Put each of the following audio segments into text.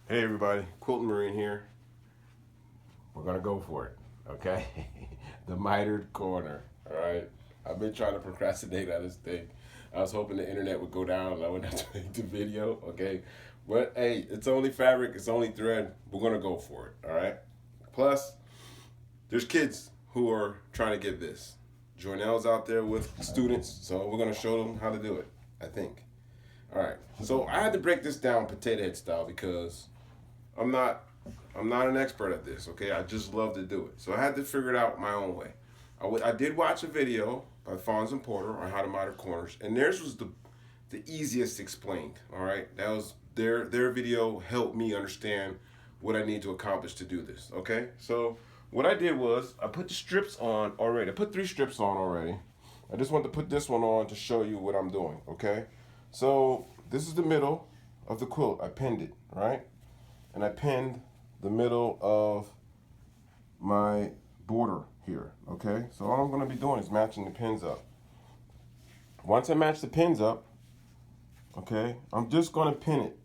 Hey everybody, Quilting Marine here. We're gonna go for it, okay? The mitered corner, all right? I've been trying to procrastinate on this thing. I was hoping the internet would go down and I wouldn't have to make the video, okay? But hey, it's only fabric, it's only thread. We're gonna go for it, all right? Plus, there's kids who are trying to get this. Journell's out there with students, so we're gonna show them how to do it, I think. All right, so I had to break this down potato head style because I'm not I'm not an expert at this. Okay, I just love to do it. So I had to figure it out my own way. I did watch a video by Fonz and Porter on how to miter corners, and theirs was the easiest explained. All right, that was their video helped me understand what I need to accomplish to do this. Okay, so what I did was I put the strips on already. I put 3 strips on already. I just want to put this one on to show you what I'm doing. Okay, so this is the middle of the quilt. I pinned it, right? And I pinned the middle of my border here, okay? So all I'm gonna be doing is matching the pins up. Once I match the pins up, okay, I'm just gonna pin it,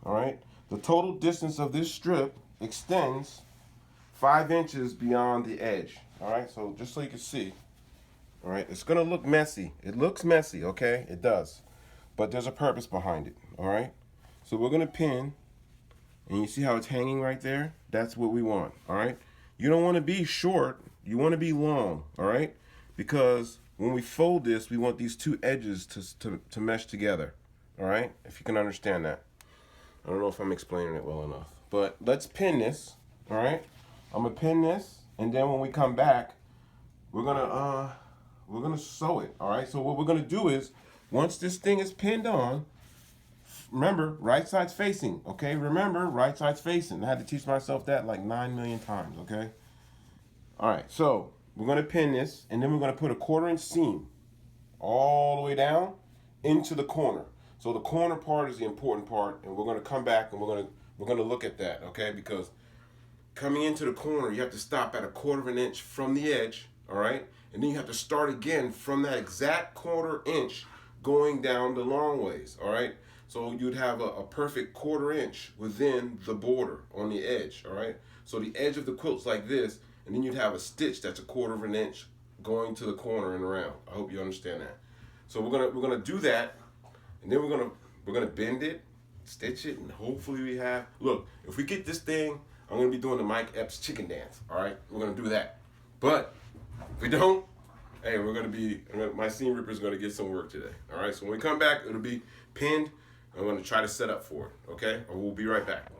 all right? The total distance of this strip extends 5 inches beyond the edge, all right? So just so you can see, all right? It's gonna look messy. It looks messy, okay? It does. But there's a purpose behind it, all right? So we're gonna pin. And you see how it's hanging right there? That's what we want, all right? You don't want to be short. You want to be long, all right? Because when we fold this, we want these 2 edges to mesh together, all right? If you can understand that. I don't know if I'm explaining it well enough. But let's pin this, all right? I'm going to pin this, and then when we come back, we're gonna sew it, all right? So what we're going to do is, once this thing is pinned on, remember, right side's facing, okay? Remember, right side's facing. I had to teach myself that like 9 million times, okay? All right, so we're gonna pin this, and then we're gonna put a 1/4 inch seam all the way down into the corner. So the corner part is the important part, and we're gonna come back and we're gonna look at that, okay? Because coming into the corner, you have to stop at a 1/4 inch from the edge, all right? And then you have to start again from that exact 1/4 inch going down the long ways, all right? So you'd have a perfect 1/4 inch within the border on the edge, all right? So the edge of the quilt's like this, and then you'd have a stitch that's a 1/4 inch going to the corner and around. I hope you understand that. So we're gonna do that, and then we're gonna bend it, stitch it, and hopefully we have. Look, if we get this thing, I'm gonna be doing the Mike Epps chicken dance. All right, we're gonna do that. But if we don't, hey, my seam ripper is gonna get some work today. All right, so when we come back, it'll be pinned. I'm gonna try to set up for it. Okay, or we'll be right back.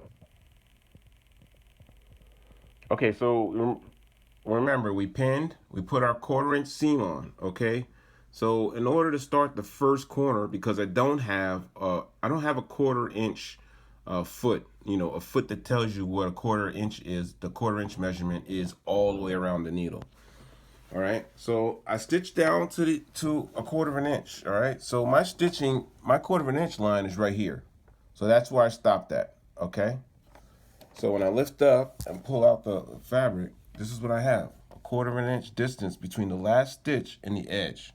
Okay, so remember we pinned, we put our 1/4 inch seam on, okay? So in order to start the first corner, because I don't have a 1/4 inch foot, a foot that tells you what a 1/4 inch is, the 1/4 inch measurement is all the way around the needle. All right, so I stitched down to a 1/4 inch, all right? So my 1/4 inch line is right here. So that's where I stopped at, okay? So when I lift up and pull out the fabric, this is what I have. A 1/4 inch distance between the last stitch and the edge,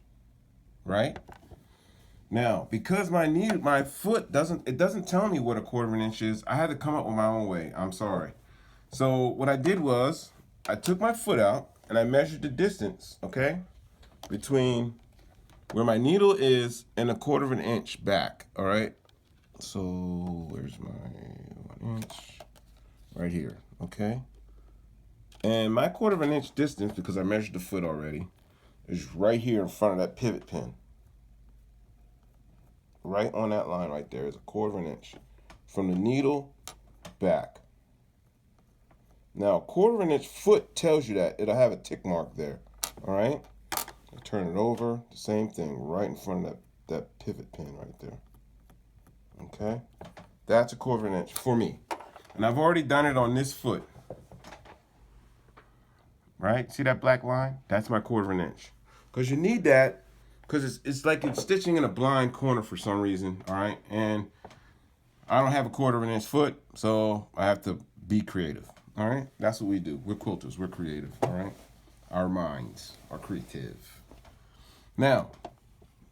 right? Now, because my foot doesn't tell me what a 1/4 inch is, I had to come up with my own way. I'm sorry. So what I did was I took my foot out and I measured the distance, okay, between where my needle is and a 1/4 inch back, all right? So where's my 1 inch? Right here, okay? And my 1/4 inch distance, because I measured the foot already, is right here in front of that pivot pin. Right on that line right there is a 1/4 inch from the needle back. Now, 1/4 inch foot tells you that. It'll have a tick mark there, all right? I turn it over, the same thing, right in front of that pivot pin right there, okay? That's a 1/4 inch for me. And I've already done it on this foot, right? See that black line? That's my 1/4 inch. Because you need that, because it's like it's stitching in a blind corner for some reason, all right? And I don't have a 1/4 inch foot, so I have to be creative, all right? That's what we do. We're quilters. We're creative, all right? Our minds are creative. Now,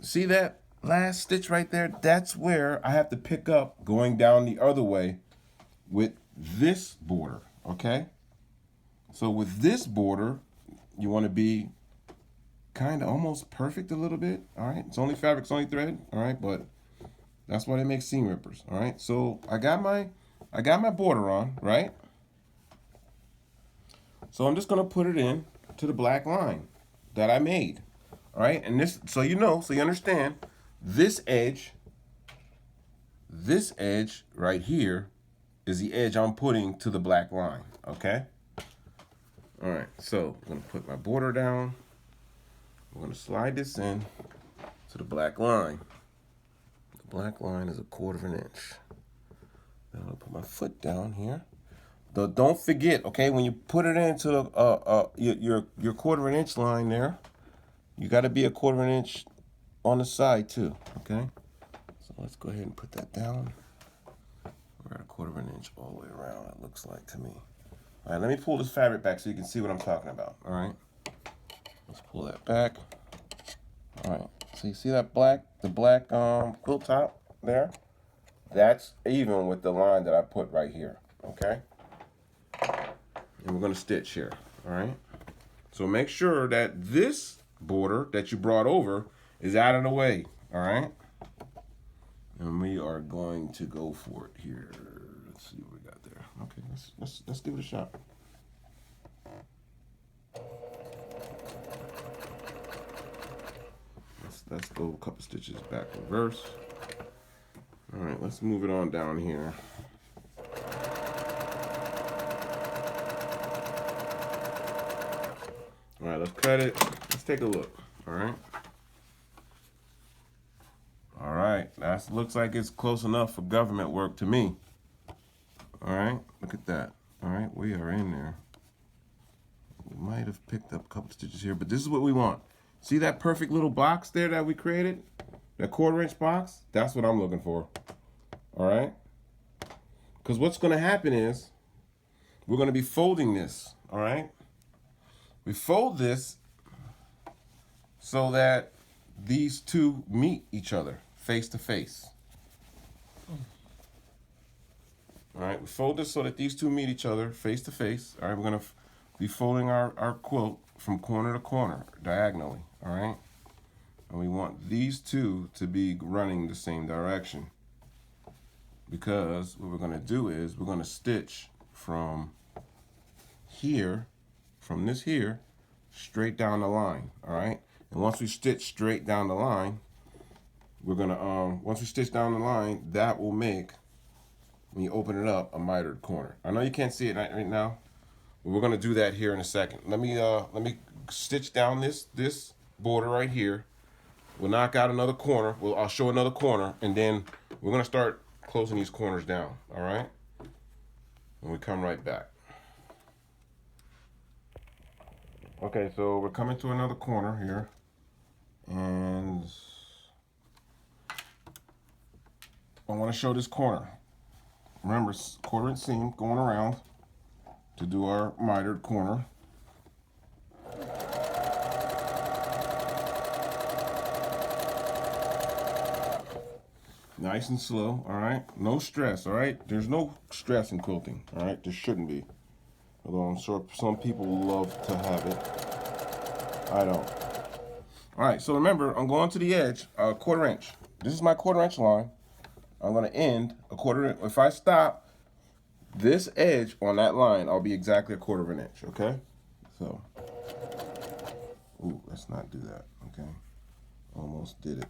see that last stitch right there? That's where I have to pick up going down the other way with this border, okay? So with this border, you want to be kind of almost perfect a little bit, all right? It's only fabric, it's only thread, all right? But that's why they make seam rippers, all right? So I got my border on, right? So I'm just gonna put it in to the black line that I made, all right? And this, so you know, so you understand, this edge right here is the edge I'm putting to the black line, okay? All right, so I'm gonna put my border down. I'm gonna slide this in to the black line. The black line is 1/4 inch. Then I'm gonna put my foot down here. Don't forget, okay, when you put it into your 1/4 inch line there, you gotta be 1/4 inch on the side too, okay? So let's go ahead and put that down. We're at 1/4 inch all the way around, it looks like to me. All right, let me pull this fabric back so you can see what I'm talking about, all right? Let's pull that back. All right, so you see that the black quilt top there? That's even with the line that I put right here, okay? And we're gonna stitch here, all right? So make sure that this border that you brought over is out of the way, all right? And we are going to go for it here. Let's see what we got there. Okay, let's give it a shot. Let's go a couple stitches back reverse. All right, let's move it on down here. All right, let's cut it. Let's take a look, all right? All right, that looks like it's close enough for government work to me. All right, look at that. All right, we are in there. We might have picked up a couple stitches here, but this is what we want. See that perfect little box there that we created? That 1/4 inch box? That's what I'm looking for. All right? Because what's going to happen is we're going to be folding this. All right? We fold this so that these two meet each other face to face. All right? We fold this so that these two meet each other face to face. All right? We're going to be folding our quilt from corner to corner diagonally. All right? And we want these two to be running the same direction, because what we're going to do is we're going to stitch from here, from this here, straight down the line, all right? And once we stitch straight down the line, we're going to, once we stitch down the line, that will make, when you open it up, a mitered corner. I know you can't see it right now, but we're going to do that here in a second. Let me stitch down this border right here. We'll knock out another corner. I'll show another corner, and then we're going to start closing these corners down, all right? And we come right back. Okay, so we're coming to another corner here, and I want to show this corner. Remember, 1/4 inch seam going around to do our mitered corner. Nice and slow, all right? No stress, all right? There's no stress in quilting, all right? There shouldn't be. Although I'm sure some people love to have it. I don't. All right, so remember, I'm going to the edge, 1/4 inch. This is my 1/4 inch line. I'm gonna end a 1/4 inch. If I stop this edge on that line, I'll be exactly 1/4 inch, okay? So, ooh, let's not do that, okay? Almost did it.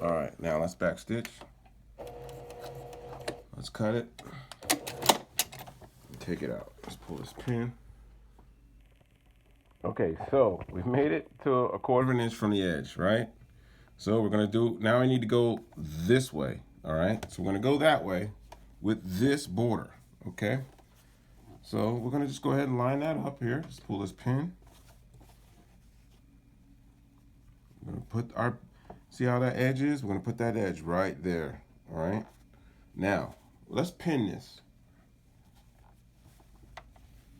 All right, now let's back stitch. Let's cut it. Take it out. Let's pull this pin. Okay, so we've made it to 1/4 inch from the edge, right? So we're gonna do, now I need to go this way, all right? So we're gonna go that way with this border, okay? So we're gonna just go ahead and line that up here. Just pull this pin. We're gonna put our, see how that edge is? We're gonna put that edge right there, all right? Now, let's pin this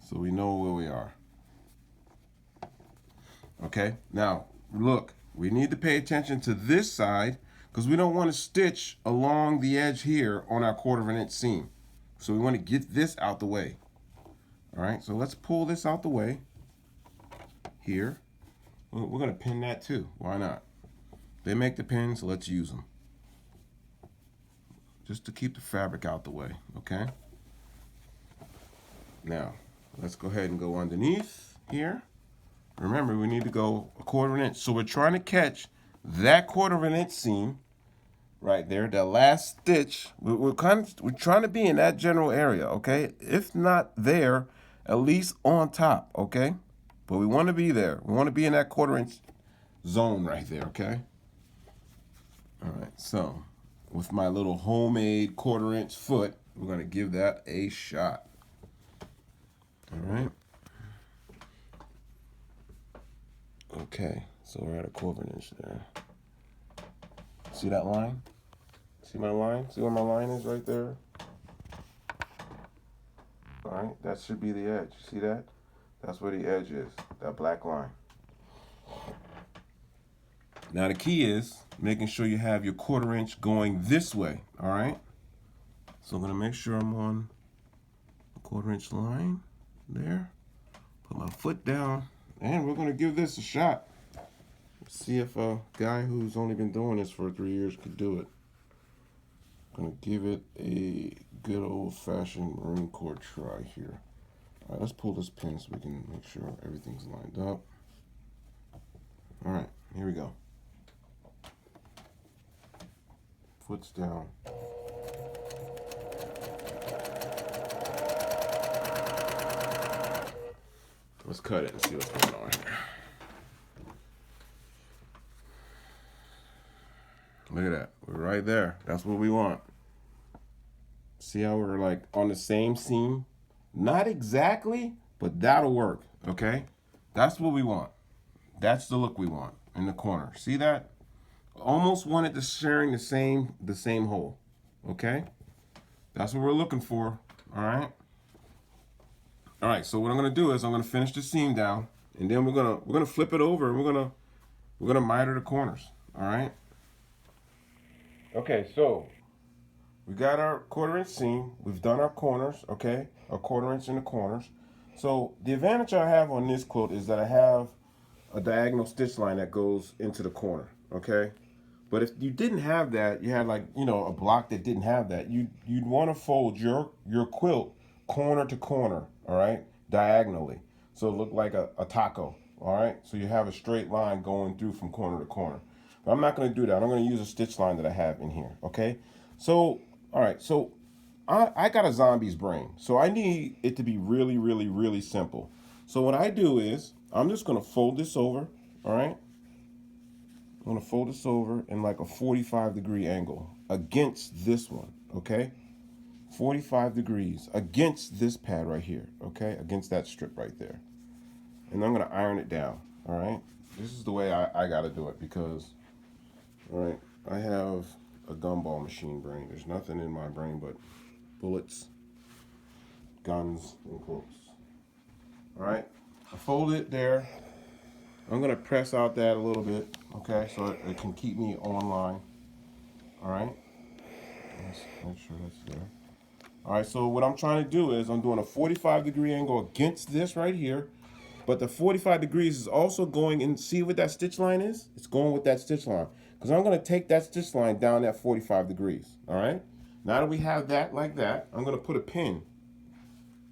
so we know where we are. Okay, now look, we need to pay attention to this side because we don't want to stitch along the edge here on our 1/4 inch seam. So we want to get this out the way. All right, so let's pull this out the way here. We're going to pin that too. Why not? They make the pins, so let's use them. Just to keep the fabric out the way, okay? Now, let's go ahead and go underneath here. Remember, we need to go 1/4 inch. So we're trying to catch that 1/4 inch seam right there, the last stitch. We're trying to be in that general area, okay? If not there, at least on top, okay? But we want to be there. We want to be in that 1/4 inch zone right there, okay? All right, so with my little homemade 1/4 inch foot, we're going to give that a shot. All right. Okay, so we're at a 1/4 inch there. See that line? See my line? See where my line is right there? All right, that should be the edge. See that? That's where the edge is, that black line. Now the key is making sure you have your 1/4 inch going this way, all right? So I'm gonna make sure I'm on the 1/4 inch line there. Put my foot down, and we're gonna give this a shot. See if a guy who's only been doing this for 3 years could do it. Gonna give it a good old-fashioned Marine Corps try here. All right, let's pull this pin so we can make sure everything's lined up. All right, here we go. Foot's down. Let's cut it and see what's going on here. Look at that. We're right there. That's what we want. See how we're like on the same seam? Not exactly, but that'll work, okay? That's what we want. That's the look we want in the corner. See that? Almost wanted to sharing the same hole, okay? That's what we're looking for, all right? All right, so what I'm gonna do is I'm gonna finish the seam down, and then we're gonna flip it over, and we're gonna miter the corners, all right? Okay, so we got our 1/4 inch seam. We've done our corners, okay? A 1/4 inch in the corners. So the advantage I have on this quilt is that I have a diagonal stitch line that goes into the corner, okay? But if you didn't have that, you had like, you know, a block that didn't have that, you'd want to fold your quilt corner to corner, all right? Diagonally. So it looked like a taco, all right? So you have a straight line going through from corner to corner. But I'm not going to do that. I'm going to use a stitch line that I have in here, okay? So, all right, so I got a zombie's brain. So I need it to be really, really, really simple. So what I do is I'm just going to fold this over, all right? I'm going to fold this over in like a 45-degree angle against this one, okay? 45 degrees against this pad right here, okay? Against that strip right there. And I'm going to iron it down, all right? This is the way I got to do it because, all right, I have a gumball machine brain. There's nothing in my brain but bullets, guns, and quilts. All right, I fold it there. I'm going to press out that a little bit, okay, so it can keep me on line. All right, let's make sure that's there. All right, so what I'm trying to do is I'm doing a 45-degree angle against this right here, but the 45 degrees is also going in. See what that stitch line is? It's going with that stitch line because I'm going to take that stitch line down at 45 degrees. All right, now that we have that like that, I'm going to put a pin.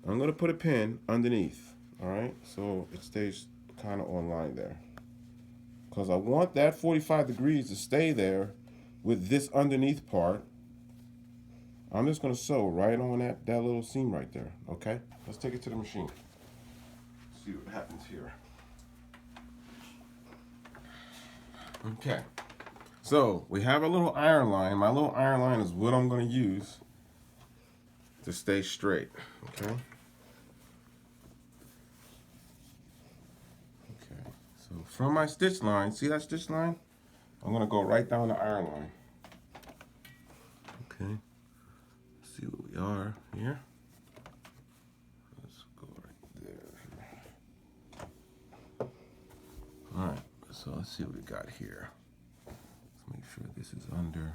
I'm going to put a pin underneath. All right, so it stays kind of on line there because I want that 45 degrees to stay there with this underneath part. I'm just going to sew right on that little seam right there, okay? Let's take it to the machine. See what happens here. Okay, so we have a little iron line. My little iron line is what I'm going to use to stay straight, okay? So from my stitch line, see that stitch line? I'm going to go right down the iron line. Okay. Let's see what we are here. Let's go right there. All right. So let's see what we got here. Let's make sure this is under.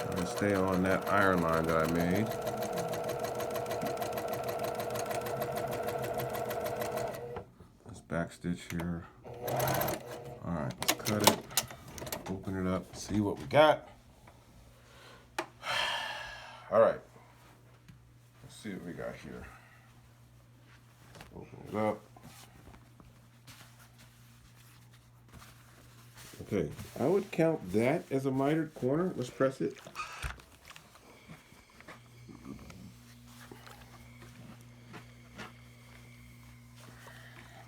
I'm gonna stay on that iron line that I made. This back stitch here. All right, let's cut it. Open it up, see what we got. All right, let's see what we got here. Open it up. Okay, I would count that as a mitered corner. Let's press it.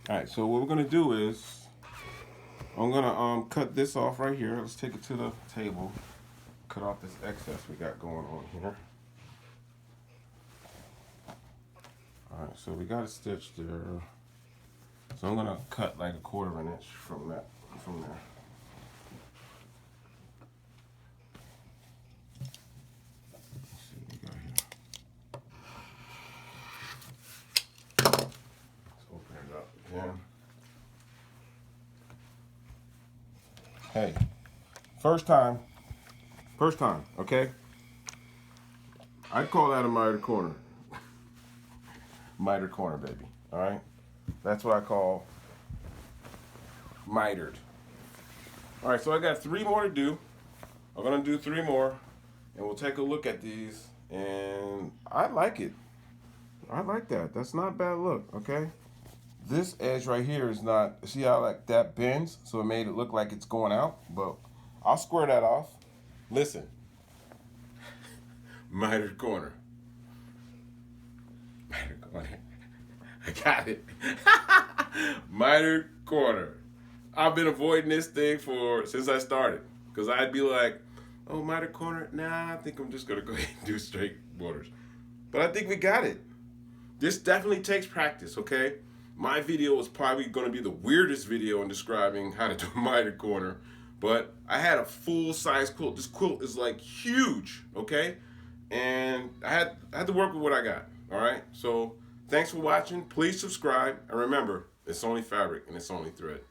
All right, so what we're gonna do is I'm gonna cut this off right here. Let's take it to the table. Cut off this excess we got going on here. All right, so we got a stitch there. So I'm gonna cut like 1/4 of an inch from there. Let's see what we got here. Let's open it up again. Hey, first time, okay? I'd call that a mitered corner. Mitered corner, baby, all right? That's what I call mitered. All right, so I got 3 more to do. I'm gonna do 3 more, and we'll take a look at these, and I like it. I like that. That's not a bad look, okay? This edge right here is not, see how like that bends? So it made it look like it's going out, but I'll square that off. Listen, mitered corner. Mitered corner. I got it. Mitered corner. I've been avoiding this thing since I started. Because I'd be like, oh, mitered corner? Nah, I think I'm just going to go ahead and do straight borders. But I think we got it. This definitely takes practice, okay? My video is probably going to be the weirdest video in describing how to do a mitered corner, but I had a full-size quilt. This quilt is like huge, okay? And I had to work with what I got, all right? So thanks for watching. Please subscribe, and remember, it's only fabric and it's only thread.